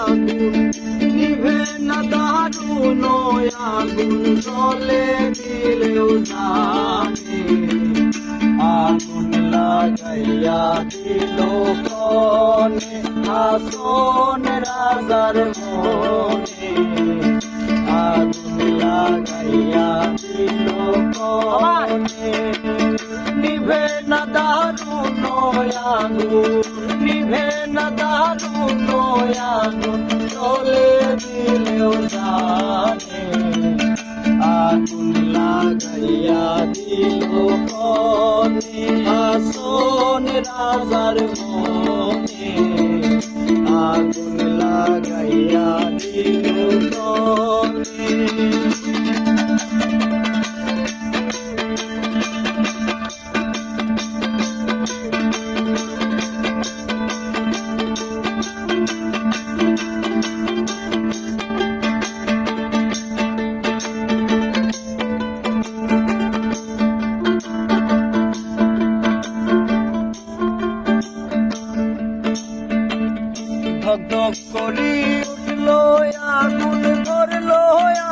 আগুন নিভে না দারুণ আগুন জলে দিলেও জানে আগুন লাগাইয়া দিল কনে আসন রাজার মনে আগুন লাগাইয়া দিল কনে নিভে না দারুণ আগুন নিভে না দারুণ আগুন চলে দিলেও জানে আগুন লাগাইয়া দিল কনে আসন রাজার মনে আগুন লাগাইয়া দিল কনে ধক করি উঠল আগুন ধরল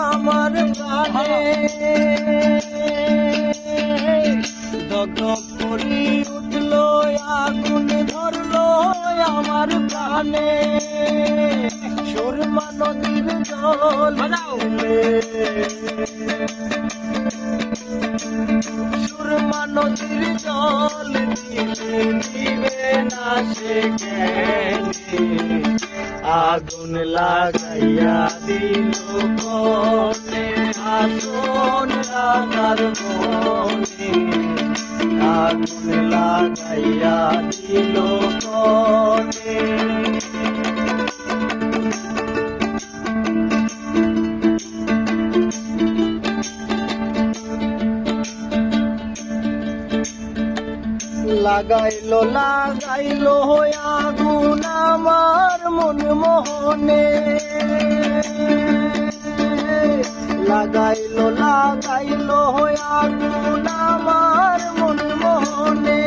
আমার প্রাণে ধক করি উঠল আগুন ধরল আমার প্রাণে সুরমা নদীর জল সুরমা নদীর জল দিলে দিবে না সে আগুন লাগাইয়া দিল কনে আসন রাজার মনে আগুন লাগাইয়া দিল কনে লাগাইলো লাগাইলো আগুন আমার মন মোহনে লাগাইলো লাগাইলো আগুন আমার মন মোহনে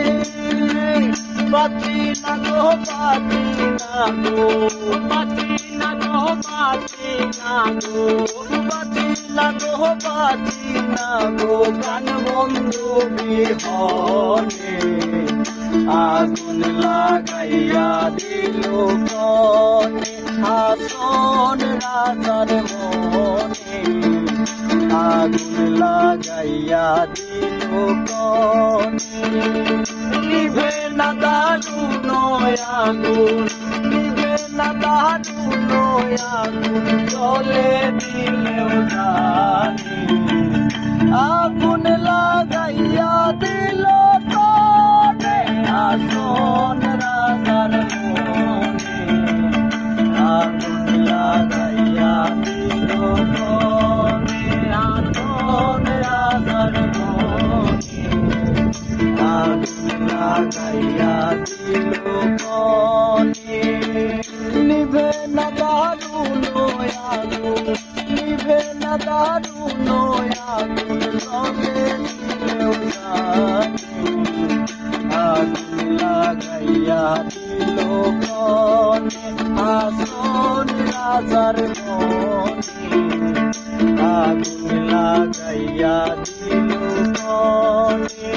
বাতি না গো বাতি না গো বাতি না গো বাতি না গো বাতি না গো বাতি না গো গান বন্ধু বিহনে আগুন লাগাইয়া দিল কনে আসন রাজার মনে আগুন লাগাইয়া দিল কনে নিভে না দারুণ আগুন নিভে না দারুণ আগুন জলে দিলেও জানি আগুন লাগাইয়া দিল কনে আসন রাজার মনে আগুন লাগাইয়া দিল কনে আসন রাজার মনে আগুন লাগাইয়া দিল কনে নিভে না দারুণ আগুন নিভে না দারুণ আগুন জলে দিলেও জানি আগুন লাগাইয়া দিল কনে আসন রাজার মনে আগুন লাগাইয়া দিল কনে